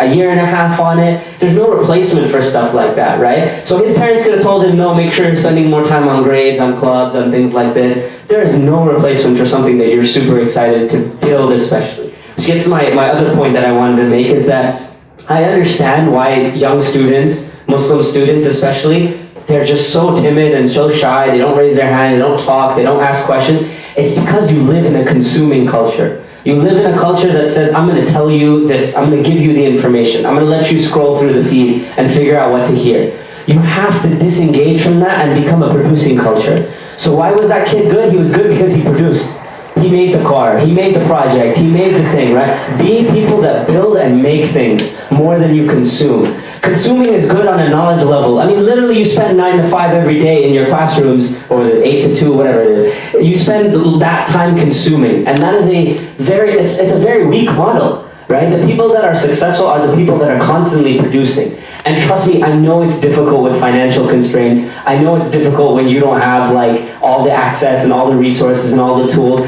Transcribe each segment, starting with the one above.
a year and a half on it. There's no replacement for stuff like that, right? So his parents could have told him, no, make sure you're spending more time on grades, on clubs, on things like this. There is no replacement for something that you're super excited to build, especially. Which gets to my other point that I wanted to make, is that I understand why young students, Muslim students especially, they're just so timid and so shy. They don't raise their hand, they don't talk, they don't ask questions. It's because you live in a consuming culture. You live in a culture that says, I'm going to tell you this, I'm going to give you the information, I'm going to let you scroll through the feed and figure out what to hear. You have to disengage from that and become a producing culture. So why was that kid good? He was good because he produced. He made the car, he made the project, he made the thing, right? Be people that build and make things more than you consume. Consuming is good on a knowledge level. I mean, literally you spend 9 to 5 every day in your classrooms, or 8 to 2, whatever it is. You spend that time consuming, and that is it's a very weak model, right? The people that are successful are the people that are constantly producing. And trust me, I know it's difficult with financial constraints. I know it's difficult when you don't have like all the access and all the resources and all the tools.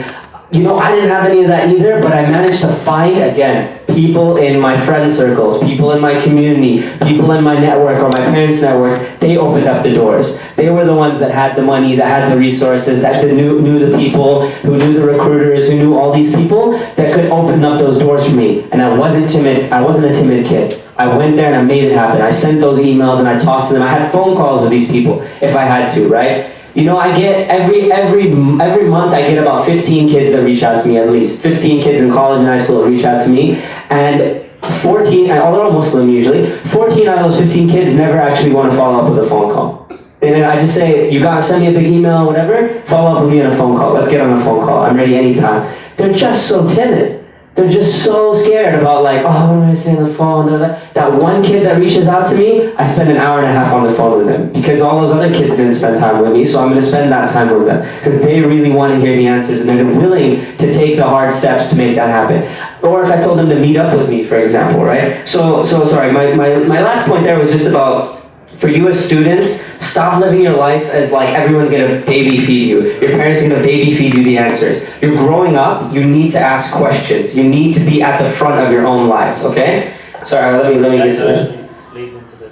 You know, I didn't have any of that either, but I managed to find, again, people in my friend circles, people in my community, people in my network or my parents' networks. They opened up the doors. They were the ones that had the money, that had the resources, that knew the people, who knew the recruiters, who knew all these people that could open up those doors for me. And I wasn't timid. I wasn't a timid kid. I went there and I made it happen. I sent those emails and I talked to them. I had phone calls with these people if I had to, right? You know, I get every month I get about 15 kids that reach out to me, at least 15 kids in college and high school that reach out to me, and 14, although I'm Muslim usually, 14 out of those 15 kids never actually want to follow up with a phone call. And I just say, you gotta send me a big email or whatever, follow up with me on a phone call. Let's get on a phone call. I'm ready anytime. They're just so timid. They're just so scared about like, oh, what am I going to say on the phone? That one kid that reaches out to me, I spend an hour and a half on the phone with him because all those other kids didn't spend time with me, so I'm going to spend that time with them because they really want to hear the answers and they're willing to take the hard steps to make that happen. Or if I told them to meet up with me, for example, right? So sorry, my last point there was just about, for you as students, stop living your life as like everyone's gonna baby feed you. Your parents are gonna baby feed you the answers. You're growing up, you need to ask questions. You need to be at the front of your own lives, okay? Sorry, let me get to that.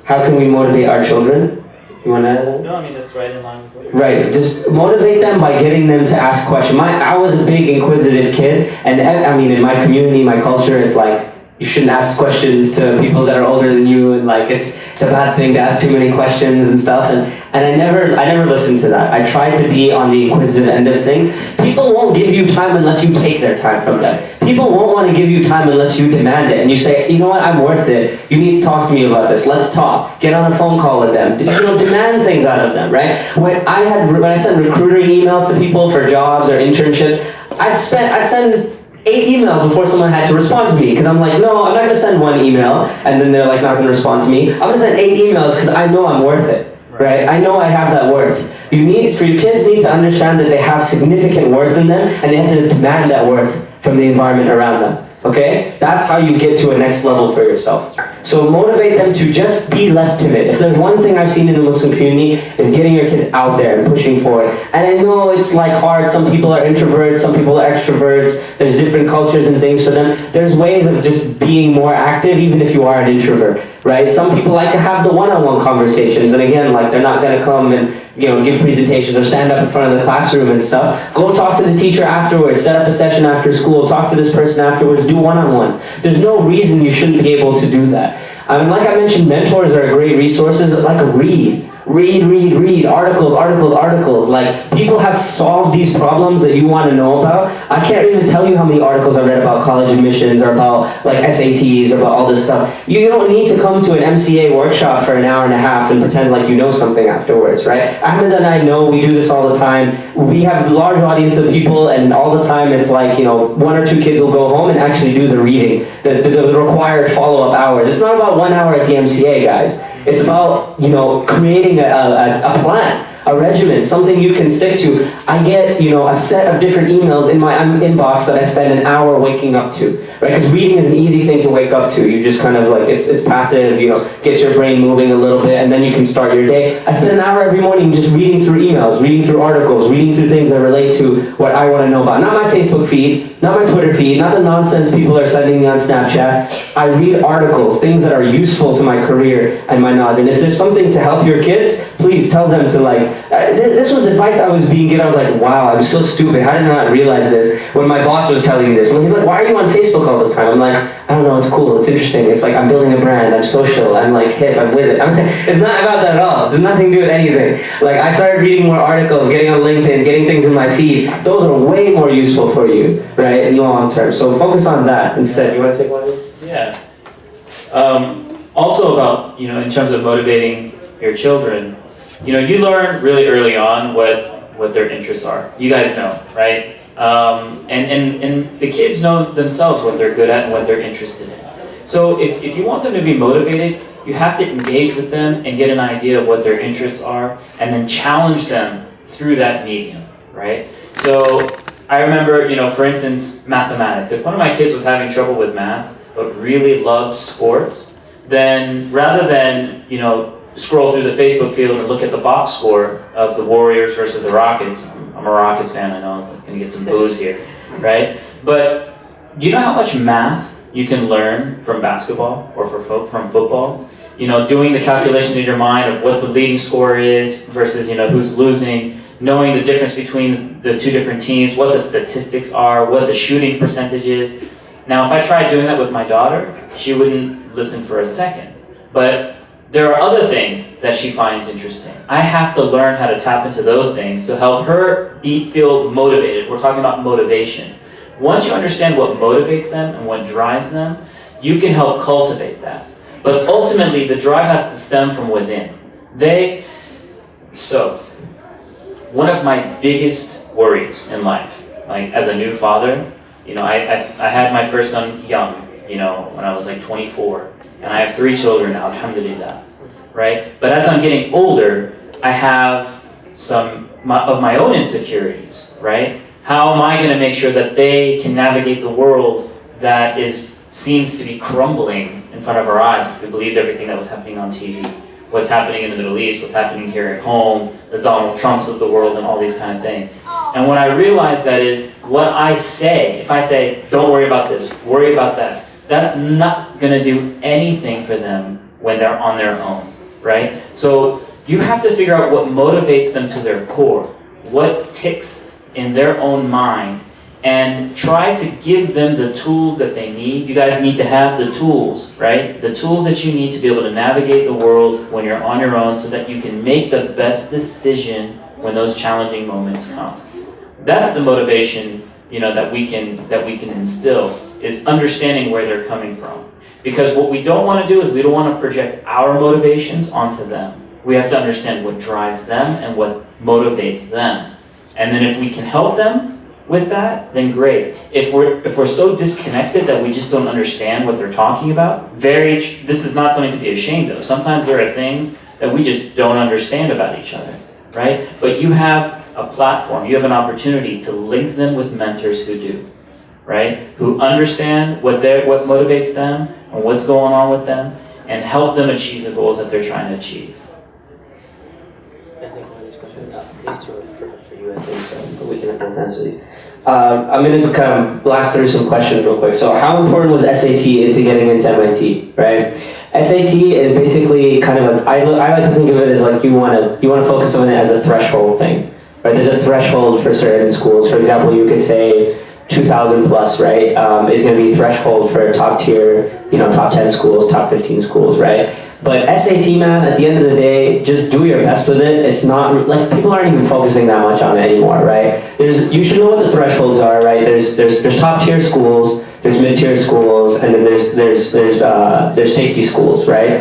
How can we motivate our children? You wanna add that? No, I mean, that's right in line with what you're Right, just motivate them by getting them to ask questions. I was a big inquisitive kid, and I mean, in my community, my culture, it's like, you shouldn't ask questions to people that are older than you, and like it's a bad thing to ask too many questions and stuff. And I never listened to that. I tried to be on the inquisitive end of things. People won't give you time unless you take their time from them. People won't want to give you time unless you demand it. And you say, you know what, I'm worth it. You need to talk to me about this. Let's talk. Get on a phone call with them. You know, demand things out of them, right? When I sent recruiting emails to people for jobs or internships, I'd send 8 emails before someone had to respond to me, because I'm like, no, I'm not going to send 1 email and then they're like not going to respond to me. I'm going to send 8 emails because I know I'm worth it, right? I know I have that worth. For your kids need to understand that they have significant worth in them and they have to demand that worth from the environment around them, okay? That's how you get to a next level for yourself. So motivate them to just be less timid. If there's one thing I've seen in the Muslim community is getting your kids out there and pushing forward. And I know it's like hard. Some people are introverts, some people are extroverts. There's different cultures and things for them. There's ways of just being more active even if you are an introvert, right? Some people like to have the one-on-one conversations. And again, like they're not going to come and give presentations or stand up in front of the classroom and stuff. Go talk to the teacher afterwards. Set up a session after school. Talk to this person afterwards. Do one-on-ones. There's no reason you shouldn't be able to do that. I mean, like I mentioned, mentors are great resources. Like read. Articles. Like, people have solved these problems that you want to know about. I can't even tell you how many articles I read about college admissions or about like SATs or about all this stuff. You don't need to come to an MCA workshop for an hour and a half and pretend like you know something afterwards, right? Ahmed and I know we do this all the time. We have a large audience of people, and all the time it's like, 1 or 2 kids will go home and actually do the reading, the required follow-up hours. It's not about 1 hour at the MCA, guys. It's about, creating a plan, a regimen, something you can stick to. I get, a set of different emails in my inbox that I spend an hour waking up to. right? Because reading is an easy thing to wake up to. You just kind of like, it's passive, you know, gets your brain moving a little bit, and then you can start your day. I spend an hour every morning just reading through emails, reading through articles, reading through things that relate to what I want to know about. Not my Facebook feed, not my Twitter feed, not the nonsense people are sending me on Snapchat. I read articles, things that are useful to my career and my knowledge. And if there's something to help your kids, please tell them to like, this was advice I was being given. I was like, wow, I'm so stupid. How did I not realize this when my boss was telling me this? And he's like, why are you on Facebook all the time? I'm like, I don't know, it's cool, it's interesting. It's like, I'm building a brand, I'm social, I'm like hip, I'm with it. It's not about that at all. It's nothing to do with anything. Like, I started reading more articles, getting on LinkedIn, getting things in my feed. Those are way more useful for you, right, in the long term. So focus on that instead. You want to take one of these? Yeah. Also about, in terms of motivating your children, you learn really early on what their interests are. You guys know, right? And the kids know themselves what they're good at and what they're interested in. So if you want them to be motivated, you have to engage with them and get an idea of what their interests are, and then challenge them through that medium, right? So I remember, for instance, mathematics. If one of my kids was having trouble with math, but really loved sports, then rather than, scroll through the Facebook field and look at the box score of the Warriors versus the Rockets. I'm a Rockets fan, I know I'm going to get some boos here, right? But do you know how much math you can learn from basketball or from football? Doing the calculations in your mind of what the leading score is versus, who's losing, knowing the difference between the two different teams, what the statistics are, what the shooting percentage is. Now, if I tried doing that with my daughter, she wouldn't listen for a second. But there are other things that she finds interesting. I have to learn how to tap into those things to help her feel motivated. We're talking about motivation. Once you understand what motivates them and what drives them, you can help cultivate that. But ultimately, the drive has to stem from within. So, one of my biggest worries in life, like as a new father, I had my first son young, when I was like 24. And I have 3 children now, alhamdulillah, right? But as I'm getting older, I have some of my own insecurities, right? How am I going to make sure that they can navigate the world that seems to be crumbling in front of our eyes if we believed everything that was happening on TV? What's happening in the Middle East, what's happening here at home, the Donald Trumps of the world, and all these kind of things. And what I realize that is, what I say, if I say, don't worry about this, worry about that, that's not going to do anything for them when they're on their own, right? So you have to figure out what motivates them to their core, what ticks in their own mind, and try to give them the tools that they need. You guys need to have the tools, right? The tools that you need to be able to navigate the world when you're on your own so that you can make the best decision when those challenging moments come. That's the motivation, that we can instill, is understanding where they're coming from. Because what we don't want to do is we don't want to project our motivations onto them. We have to understand what drives them and what motivates them. And then if we can help them with that, then great. If we're so disconnected that we just don't understand what they're talking about, this is not something to be ashamed of. Sometimes there are things that we just don't understand about each other, right? But you have a platform, you have an opportunity to link them with mentors who do, right? Who understand what motivates them and what's going on with them, and help them achieve the goals that they're trying to achieve. I think one of these questions, these two are perfect for you, I think, so we can both answer these. I'm going to kind of blast through some questions real quick. So how important was SAT into getting into MIT, right? SAT is basically kind of I like to think of it as like you want to focus on it as a threshold thing, right? There's a threshold for certain schools. For example, you could say 2,000 plus, right, is going to be threshold for top tier, top 10 schools, top 15 schools, right? But SAT, man, at the end of the day, just do your best with it. It's not, like, people aren't even focusing that much on it anymore, right? You should know what the thresholds are, right? There's top tier schools, there's mid-tier schools, and then there's safety schools, right?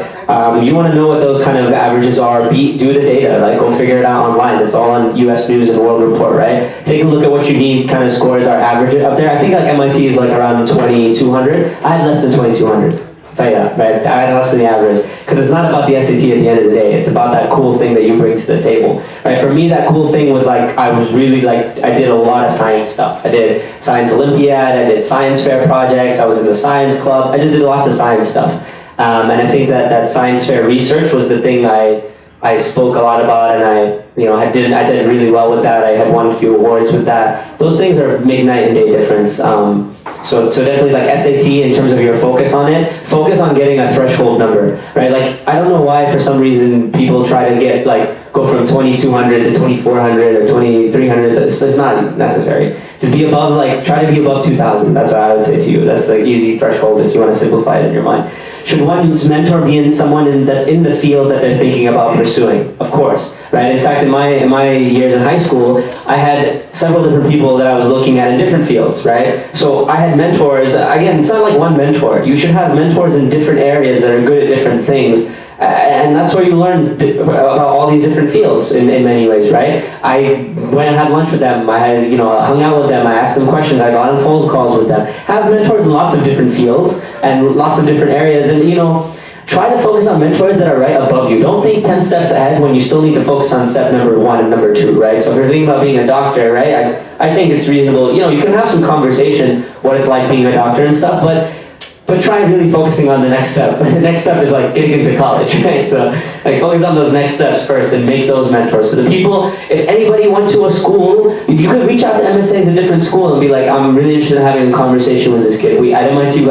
You want to know what those kind of averages are, do the data, like go figure it out online. It's all on US News and World Report, right? Take a look at what you need kind of scores are average up there. I think like MIT is like around 2,200. I had less than 2,200. tell you that, right? I had less than the average. Because it's not about the SAT at the end of the day. It's about that cool thing that you bring to the table, right? For me, that cool thing was like, I was really like, I did a lot of science stuff. I did Science Olympiad, I did science fair projects, I was in the science club. I just did lots of science stuff. And I think that science fair research was the thing I spoke a lot about, and I did really well with that. I had won a few awards with that. Those things make night and day difference. So definitely like SAT in terms of your focus on it, focus on getting a threshold number, right? Like, I don't know why for some reason people try to get go from 2200 to 2400 or 2300. It's not necessary. To be above, try to be above 2000. That's what I would say to you. That's the easy threshold if you want to simplify it in your mind. Should one's mentor be someone that's in the field that they're thinking about pursuing? Of course, right? In fact, in my years in high school, I had several different people that I was looking at in different fields, right? So I had mentors. Again, it's not like one mentor. You should have mentors in different areas that are good at different things. And that's where you learn about all these different fields in many ways, right? I went and had lunch with them. I had, hung out with them. I asked them questions. I got on phone calls with them. Have mentors in lots of different fields and lots of different areas. And, try to focus on mentors that are right above you. Don't think 10 steps ahead when you still need to focus on step number 1 and number 2, right? So if you're thinking about being a doctor, right, I think it's reasonable. You can have some conversations, what it's like being a doctor and stuff, but try really focusing on the next step. The next step is getting into college, right? So focus on those next steps first and make those mentors. So the people, if anybody went to a school, if you could reach out to MSAs at different school and be like, I'm really interested in having a conversation with this kid. At MIT,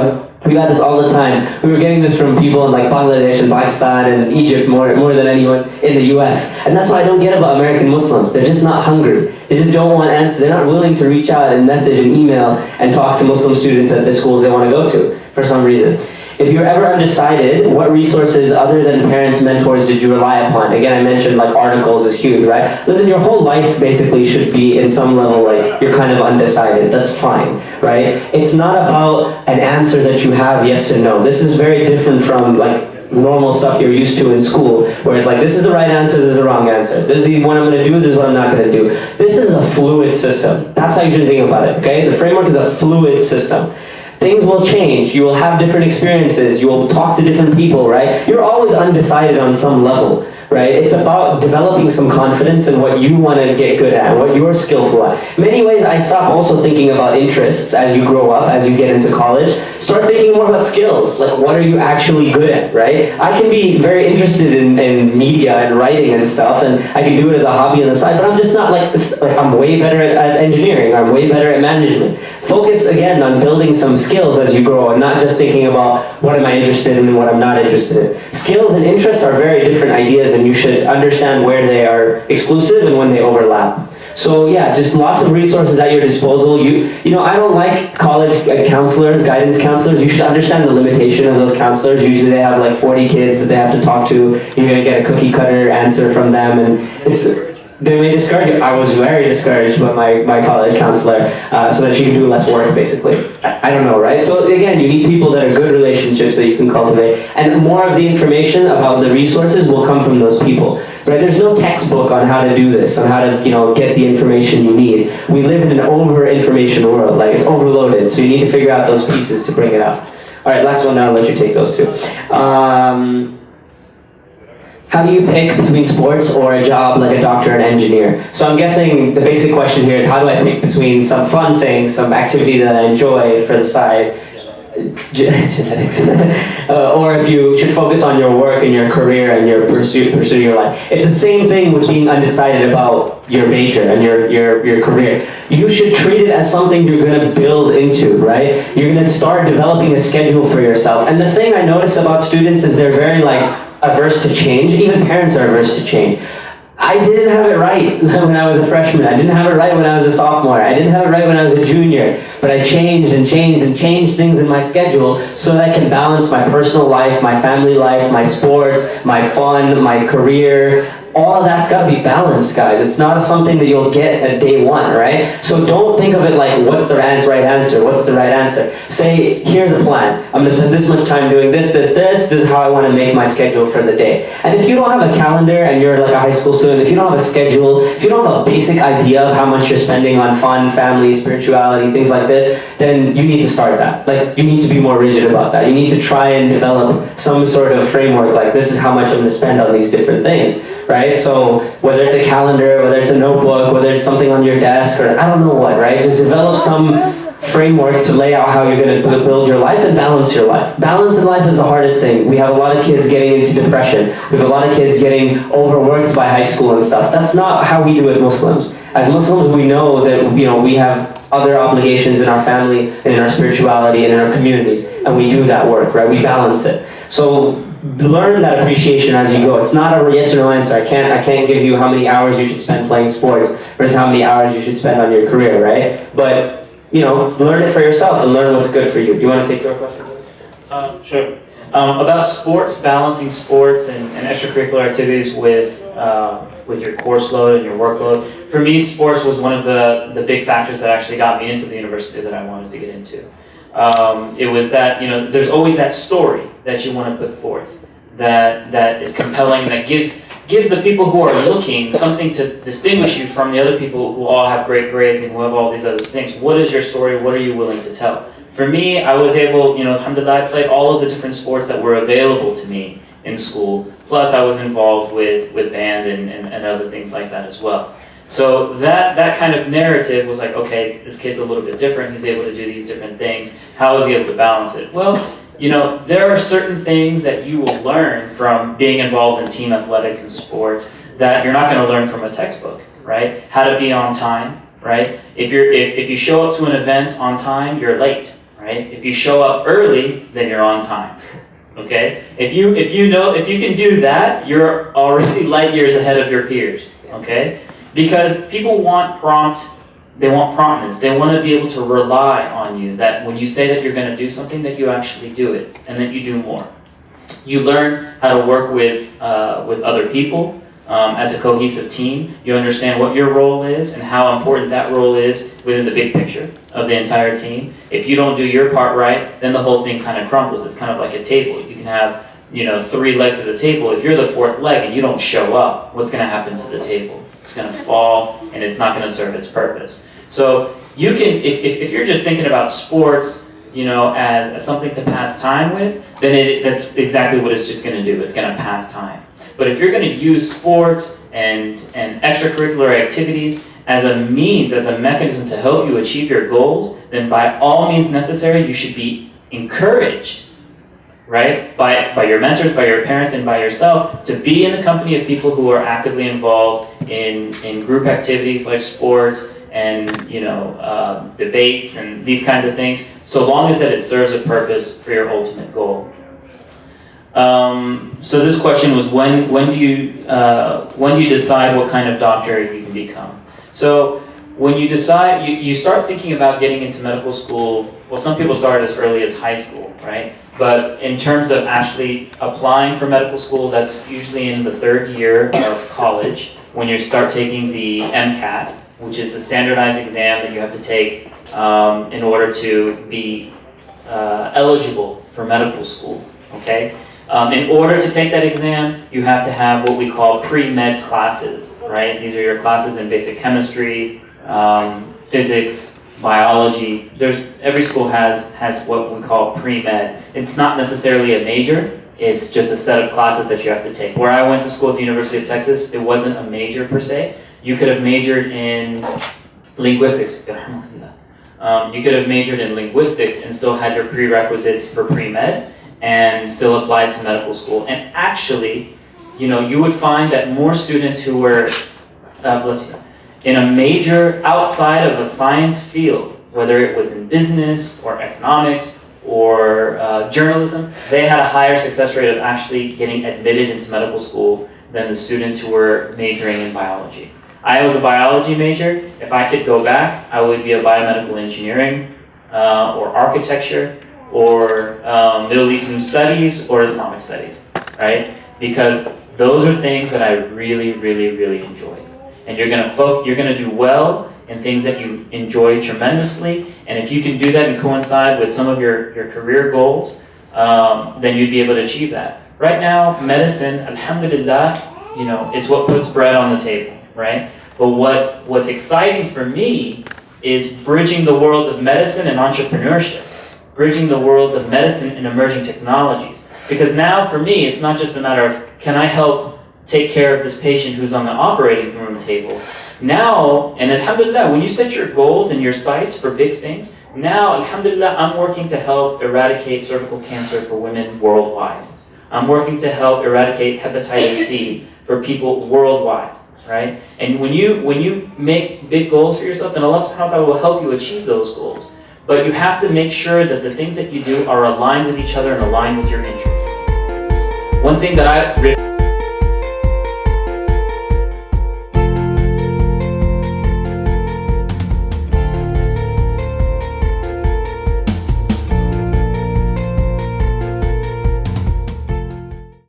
we got this all the time. We were getting this from people in Bangladesh and Pakistan and Egypt more than anyone in the US. And that's what I don't get about American Muslims. They're just not hungry. They just don't want answers. They're not willing to reach out and message and email and talk to Muslim students at the schools they want to go to for some reason. If you're ever undecided, what resources other than parents, mentors did you rely upon? Again, I mentioned articles is huge, right? Listen, your whole life basically should be in some level you're kind of undecided. That's fine, right? It's not about an answer that you have yes and no. This is very different from normal stuff you're used to in school, where it's this is the right answer, this is the wrong answer. This is the one I'm going to do, this is what I'm not going to do. This is a fluid system. That's how you should think about it, okay? The framework is a fluid system. Things will change. You will have different experiences. You will talk to different people, right? You're always undecided on some level, right? It's about developing some confidence in what you want to get good at, what you're skillful at. In many ways, I stop also thinking about interests as you grow up, as you get into college. Start thinking more about skills. What are you actually good at, right? I can be very interested in media and writing and stuff, and I can do it as a hobby on the side, but I'm just not I'm way better at engineering. I'm way better at management. Focus, again, on building some skills as you grow and not just thinking about what am I interested in and what I'm not interested in. Skills and interests are very different ideas, and you should understand where they are exclusive and when they overlap. So yeah, just lots of resources at your disposal. I don't like college counselors, guidance counselors. You should understand the limitation of those counselors. Usually they have 40 kids that they have to talk to. You're gonna get a cookie cutter answer from them, and they may discourage you. I was very discouraged by my college counselor, so that you can do less work, basically. I don't know, right? So again, you need people that are good relationships that you can cultivate, and more of the information about the resources will come from those people, right? There's no textbook on how to do this, on how to get the information you need. We live in an over-information world, it's overloaded, so you need to figure out those pieces to bring it up. All right, last one, now I'll let you take those two. How do you pick between sports or a job like a doctor and engineer? So I'm guessing the basic question here is, how do I pick between some fun things, some activity that I enjoy for the side, genetics, or if you should focus on your work and your career and your pursuing your life. It's the same thing with being undecided about your major and your career. You should treat it as something you're going to build into, right? You're going to start developing a schedule for yourself. And the thing I notice about students is they're very averse to change. Even parents are averse to change. I didn't have it right when I was a freshman. I didn't have it right when I was a sophomore. I didn't have it right when I was a junior. But I changed and changed and changed things in my schedule so that I can balance my personal life, my family life, my sports, my fun, my career, all of that's got to be balanced, guys. It's not something that you'll get at day one, right? So don't think of it like, what's the right answer? What's the right answer? Say, here's a plan. I'm going to spend this much time doing this. This is how I want to make my schedule for the day. And if you don't have a calendar and you're like a high school student, if you don't have a schedule, if you don't have a basic idea of how much you're spending on fun, family, spirituality, things like this, then you need to start that. Like, you need to be more rigid about that. You need to try and develop some sort of framework, like this is how much I'm going to spend on these different things, right? So whether it's a calendar, whether it's a notebook, whether it's something on your desk, or I don't know what, right? Just develop some framework to lay out how you're going to build your life and balance your life. Balance in life is the hardest thing. We have a lot of kids getting into depression. We have a lot of kids getting overworked by high school and stuff. That's not how we do as Muslims. As Muslims, we know that, we have other obligations in our family and in our spirituality and in our communities, and we do that work, right? We balance it. So learn that appreciation as you go. It's not a yes or no answer. I can't give you how many hours you should spend playing sports versus how many hours you should spend on your career, right? But learn it for yourself and learn what's good for you. Do you want to take your question? Sure. About sports, balancing sports and extracurricular activities with your course load and your workload. For me, sports was one of the big factors that actually got me into the university that I wanted to get into. It was that, there's always that story that you want to put forth that is compelling, that gives the people who are looking something to distinguish you from the other people who all have great grades and who have all these other things. What is your story? What are you willing to tell? For me, I was able, alhamdulillah, I played all of the different sports that were available to me in school. Plus, I was involved with band and other things like that as well. So that kind of narrative was like, okay, this kid's a little bit different. He's able to do these different things. How is he able to balance it? Well, there are certain things that you will learn from being involved in team athletics and sports that you're not going to learn from a textbook, right? How to be on time, right? If you show up to an event on time, you're late, right? If you show up early, then you're on time. Okay? If you can do that, you're already light years ahead of your peers. Okay? Because people want promptness. They want to be able to rely on you, that when you say that you're going to do something, that you actually do it, and that you do more. You learn how to work with other people as a cohesive team. You understand what your role is and how important that role is within the big picture of the entire team. If you don't do your part right, then the whole thing kind of crumbles. It's kind of like a table. You can have 3 legs of the table. If you're the 4th leg and you don't show up, what's going to happen to the table? It's going to fall, and it's not going to serve its purpose. So you can, if you're just thinking about sports, as something to pass time with, then that's exactly what it's just going to do. It's going to pass time. But if you're going to use sports and extracurricular activities as a means, as a mechanism to help you achieve your goals, then by all means necessary, you should be encouraged, right, by your mentors, by your parents, and by yourself, to be in the company of people who are actively involved in group activities like sports and debates and these kinds of things, so long as that it serves a purpose for your ultimate goal. So this question was, when do you decide what kind of doctor you can become? So when you decide, you start thinking about getting into medical school. Well, some people start as early as high school, right? But in terms of actually applying for medical school, that's usually in the 3rd year of college, when you start taking the MCAT, which is a standardized exam that you have to take in order to be eligible for medical school, okay? In order to take that exam, you have to have what we call pre-med classes, right? These are your classes in basic chemistry, physics, biology. Every school has what we call pre-med. It's not necessarily a major, it's just a set of classes that you have to take. Where I went to school at the University of Texas, it wasn't a major per se. You could have majored in linguistics. You could have majored in linguistics and still had your prerequisites for pre-med and still applied to medical school. And actually, you would find that more students who were, in a major outside of a science field, whether it was in business or economics or journalism, they had a higher success rate of actually getting admitted into medical school than the students who were majoring in biology. I was a biology major. If I could go back, I would be a biomedical engineering or architecture or Middle Eastern studies or Islamic studies, right? Because Those are things that I really, really, really enjoy. And you're gonna do well in things that you enjoy tremendously. And if you can do that and coincide with some of your career goals, then you'd be able to achieve that. Right now, medicine, alhamdulillah, you know, it's what puts bread on the table, right? But what's exciting for me is bridging the worlds of medicine and entrepreneurship, bridging the worlds of medicine and emerging technologies. Because now, for me, it's not just a matter of, can I help take care of this patient who's on the operating room table? Now, and alhamdulillah, when you set your goals and your sights for big things, now, alhamdulillah, I'm working to help eradicate cervical cancer for women worldwide. I'm working to help eradicate hepatitis C for people worldwide, right? And when you make big goals for yourself, then Allah subhanahu wa ta'ala will help you achieve those goals. But you have to make sure that the things that you do are aligned with each other and aligned with your interests. One thing that